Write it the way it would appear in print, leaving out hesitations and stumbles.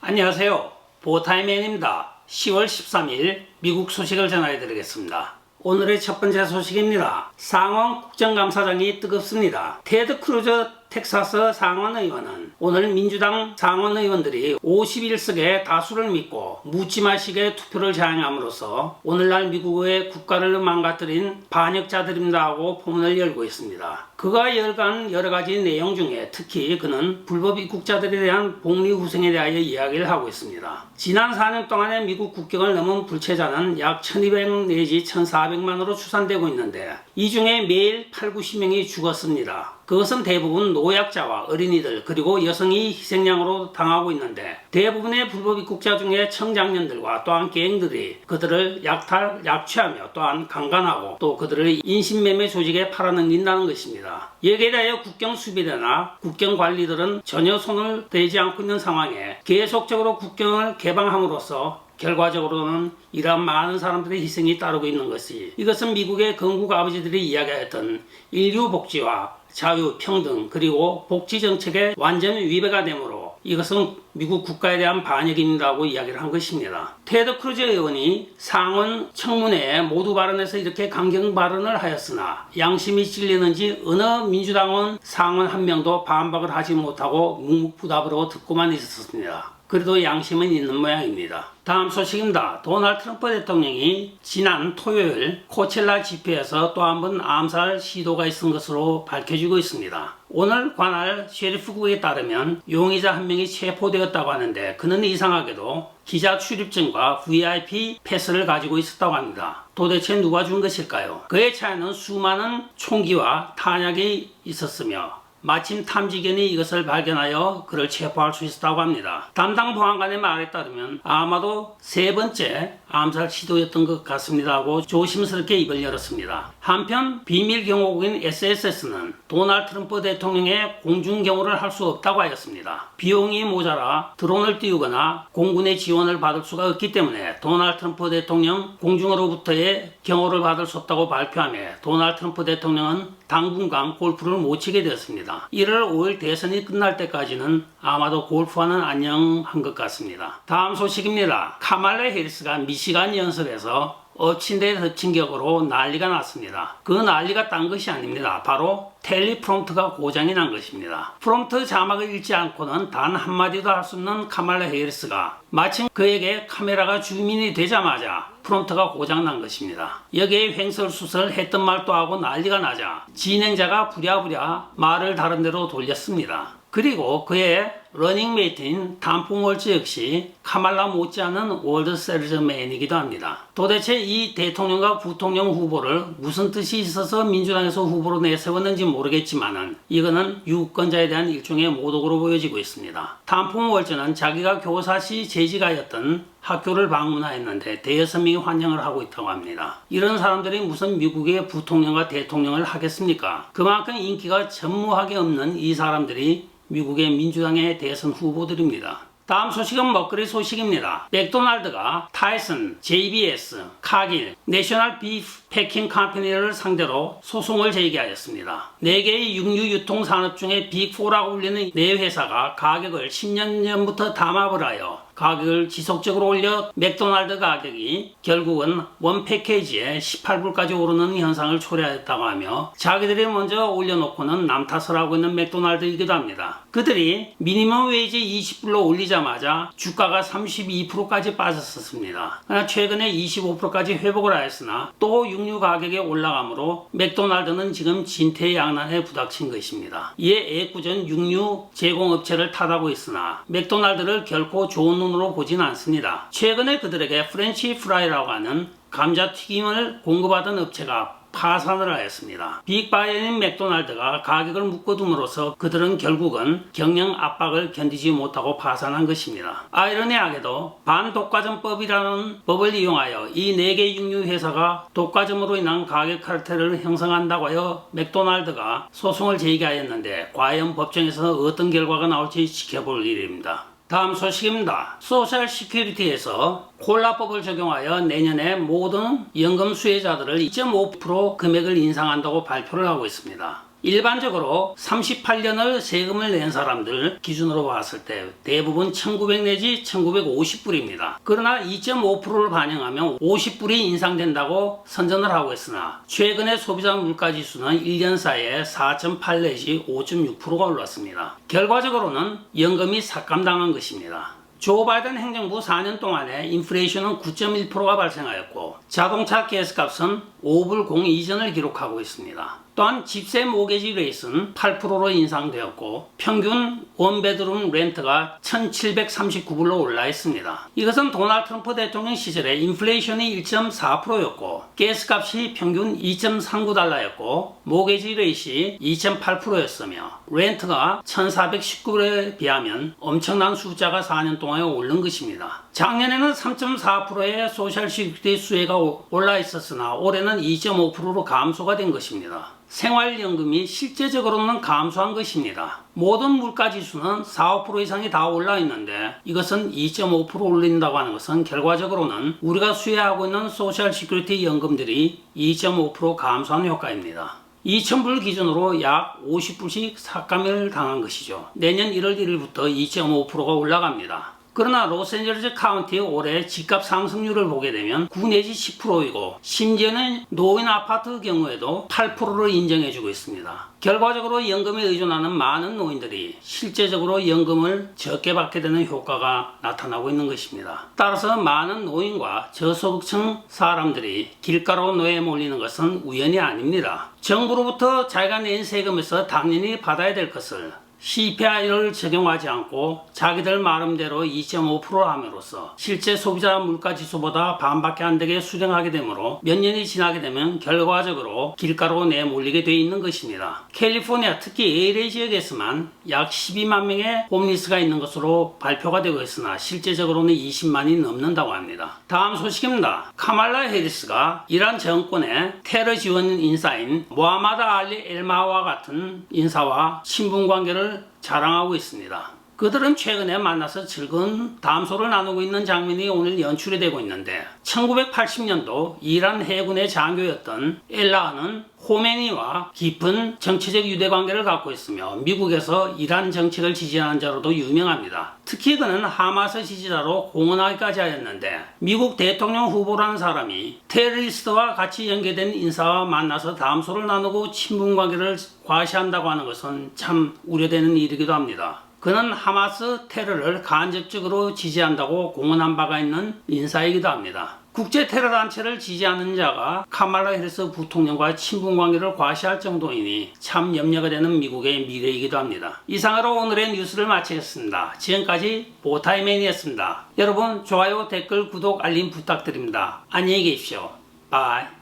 안녕하세요. 보타이맨입니다. 10월 13일 미국 소식을 전해드리겠습니다. 오늘의 첫 번째 소식입니다. 상원 국정감사장이 뜨겁습니다. 테드 크루즈 텍사스 상원 의원은 오늘 민주당 상원 의원들이 51석의 다수를 믿고 묻지마식의 투표를 자행함으로써 오늘날 미국의 국가를 망가뜨린 반역자들입니다 하고 포문을 열고 있습니다. 그가 열간 여러가지 내용 중에 특히 그는 불법 입국자들에 대한 복리후생에 대하여 이야기를 하고 있습니다. 지난 4년 동안의 미국 국경을 넘은 불체자는 약 1200 내지 1400만으로 추산되고 있는데 이 중에 매일 8, 90명이 죽었습니다. 그것은 대부분 노약자와 어린이들 그리고 여성이 희생양으로 당하고 있는데 대부분의 불법 입국자 중에 청장년들과 또한 갱들이 그들을 약탈, 약취하며 또한 강간하고 또 그들을 인신매매 조직에 팔아넘긴다는 것입니다. 여기에 대하여 국경 수비대나 국경 관리들은 전혀 손을 대지 않고 있는 상황에 계속적으로 국경을 개방함으로써 결과적으로는 이러한 많은 사람들의 희생이 따르고 있는 것이 이것은 미국의 건국 아버지들이 이야기했던 인류 복지와 자유, 평등 그리고 복지 정책의 완전 위배가 되므로 이것은 미국 국가에 대한 반역입니다고 이야기를 한 것입니다. 테드 크루즈 의원이 상원 청문회에 모두 발언에서 이렇게 강경 발언을 하였으나 양심이 찔리는지 어느 민주당원 상원 한 명도 반박을 하지 못하고 묵묵부답으로 듣고만 있었습니다. 그래도 양심은 있는 모양입니다. 다음 소식입니다. 도널드 트럼프 대통령이 지난 토요일 코첼라 집회에서 또 한 번 암살 시도가 있은 것으로 밝혀지고 있습니다. 오늘 관할 셰리프국에 따르면 용의자 한 명이 체포되었다고 하는데 그는 이상하게도 기자 출입증과 VIP 패스를 가지고 있었다고 합니다. 도대체 누가 준 것일까요? 그의 차에는 수많은 총기와 탄약이 있었으며 마침 탐지견이 이것을 발견하여 그를 체포할 수 있었다고 합니다. 담당 보안관의 말에 따르면 아마도 세 번째 암살 시도였던 것 같습니다 하고 조심스럽게 입을 열었습니다. 한편 비밀 경호국인 SSS는 도널드 트럼프 대통령의 공중 경호를 할 수 없다고 하였습니다. 비용이 모자라 드론을 띄우거나 공군의 지원을 받을 수가 없기 때문에 도널드 트럼프 대통령 공중으로부터의 경호를 받을 수 없다고 발표하며 도널드 트럼프 대통령은 당분간 골프를 못 치게 되었습니다. 1월 5일 대선이 끝날 때까지는 아마도 골프와는 안녕한 것 같습니다. 다음 소식입니다. 카말라 해리스가 미시간 연설에서 엎친 데 덮친 격으로 난리가 났습니다. 그 난리가 딴 것이 아닙니다. 바로 텔리프롬프트가 고장이 난 것입니다. 프롬프트 자막을 읽지 않고는 단 한마디도 할 수 없는 카말라 해리스가 마침 그에게 카메라가 주민이 되자마자 프롬프트가 고장난 것입니다. 여기에 횡설수설 했던 말도 하고 난리가 나자 진행자가 부랴부랴 말을 다른 데로 돌렸습니다. 그리고 그의 러닝메이트인 탐 월즈 역시 카말라 못지않은 월드 세리즈맨이기도 합니다. 도대체 이 대통령과 부통령 후보를 무슨 뜻이 있어서 민주당에서 후보로 내세웠는지 모르겠지만은 이거는 유권자에 대한 일종의 모독으로 보여지고 있습니다. 탐 월즈는 자기가 교사시 재직하였던 학교를 방문하였는데 대여섯 명이 환영을 하고 있다고 합니다. 이런 사람들이 무슨 미국의 부통령과 대통령을 하겠습니까? 그만큼 인기가 전무하게 없는 이 사람들이 미국의 민주당의 대선 후보들입니다. 다음 소식은 먹거리 소식입니다. 맥도날드가 타이슨, JBS, 카길, 내셔널 비프 패킹 컴퍼니를 상대로 소송을 제기하였습니다. 4개의 육류 유통 산업 중에 빅4라고 불리는 4회사가 가격을 10년 전부터 담합을 하여 가격을 지속적으로 올려 맥도날드 가격이 결국은 원 패키지에 18불까지 오르는 현상을 초래하였다고 하며 자기들이 먼저 올려놓고는 남 탓을 하고 있는 맥도날드이기도 합니다. 그들이 미니멈 웨이지 20불로 올리자마자 주가가 32%까지 빠졌었습니다. 그러나 최근에 25%까지 회복을 하였으나 또 육류 가격이 올라가므로 맥도날드는 지금 진퇴양난에 부닥친 것입니다. 이에 애꿎은 육류 제공업체를 탓하고 있으나 맥도날드를 결코 좋은 눈으로 보지는 않습니다. 최근에 그들에게 프렌치 프라이라고 하는 감자튀김을 공급하던 업체가 파산을 하였습니다. 빅바이어인 맥도날드가 가격을 묶어둠으로써 그들은 결국은 경영 압박을 견디지 못하고 파산한 것입니다. 아이러니하게도 반독과점법이라는 법을 이용하여 이 4개 육류 회사가 독과점으로 인한 가격 카르텔을 형성한다고 하여 맥도날드가 소송을 제기하였는데 과연 법정에서 어떤 결과가 나올지 지켜볼 일입니다. 다음 소식입니다. 소셜 시큐리티에서 콜라법을 적용하여 내년에 모든 연금 수혜자들을 2.5% 금액을 인상한다고 발표를 하고 있습니다. 일반적으로 38년을 세금을 낸 사람들 기준으로 봤을 때 대부분 1900 내지 1950불입니다. 그러나 2.5%를 반영하면 50불이 인상된다고 선전을 하고 있으나 최근에 소비자 물가지수는 1년 사이에 4.8 내지 5.6%가 올랐습니다. 결과적으로는 연금이 삭감당한 것입니다. 조 바이든 행정부 4년 동안에 인플레이션은 9.1%가 발생하였고 자동차 가스값은 5불 02전을 기록하고 있습니다. 또한 집세 모게지 레이트는 8%로 인상되었고 평균 원베드룸 렌트가 1739불로 올라 있습니다. 이것은 도널드 트럼프 대통령 시절에 인플레이션이 1.4%였고 가스값이 평균 2.39달러였고 모게지 레이트이 2.8%였으며 렌트가 1419불에 비하면 엄청난 숫자가 4년 동안에 오른 것입니다. 작년에는 3.4%의 소셜 시큐리티 수혜가 올라 있었으나 올해는 2.5%로 감소가 된 것입니다. 생활연금이 실제적으로는 감소한 것입니다. 모든 물가지수는 4, 5% 이상이 다 올라 있는데 이것은 2.5% 올린다고 하는 것은 결과적으로는 우리가 수혜하고 있는 소셜 시큐리티 연금들이 2.5% 감소한 효과입니다. 2,000불 기준으로 약 50불씩 삭감을 당한 것이죠. 내년 1월 1일부터 2.5%가 올라갑니다. 그러나 로스앤젤레스 카운티의 올해 집값 상승률을 보게 되면 9 내지 10%이고 심지어는 노인 아파트 경우에도 8%를 인정해주고 있습니다. 결과적으로 연금에 의존하는 많은 노인들이 실제적으로 연금을 적게 받게 되는 효과가 나타나고 있는 것입니다. 따라서 많은 노인과 저소득층 사람들이 길가로 노예에 몰리는 것은 우연이 아닙니다. 정부로부터 자기가 낸 세금에서 당연히 받아야 될 것을 CPI를 적용하지 않고 자기들 마음대로 2.5% 함으로써 실제 소비자 물가지수보다 반밖에 안 되게 수정하게 되므로 몇 년이 지나게 되면 결과적으로 길가로 내몰리게 되어 있는 것입니다. 캘리포니아 특히 LA 지역에서만 약 12만 명의 홈리스가 있는 것으로 발표가 되고 있으나 실제적으로는 20만이 넘는다고 합니다. 다음 소식입니다. 카말라 해리스가 이란 정권의 테러 지원 인사인 모하마드 알리 엘마와 같은 인사와 친분관계를 자랑하고 있습니다. 그들은 최근에 만나서 즐거운 담소를 나누고 있는 장면이 오늘 연출이 되고 있는데 1980년도 이란 해군의 장교였던 엘라는 호메니와 깊은 정치적 유대관계를 갖고 있으며 미국에서 이란 정책을 지지하는 자로도 유명합니다. 특히 그는 하마스 지지자로 공언하기까지 하였는데 미국 대통령 후보라는 사람이 테러리스트와 같이 연계된 인사와 만나서 담소를 나누고 친분관계를 과시한다고 하는 것은 참 우려되는 일이기도 합니다. 그는 하마스 테러를 간접적으로 지지한다고 공언한 바가 있는 인사이기도 합니다. 국제 테러 단체를 지지하는 자가 카말라 해리스 부통령과 친분관계를 과시할 정도이니 참 염려가 되는 미국의 미래이기도 합니다. 이상으로 오늘의 뉴스를 마치겠습니다. 지금까지 보타이맨이었습니다. 여러분 좋아요, 댓글, 구독, 알림 부탁드립니다. 안녕히 계십시오. 바이.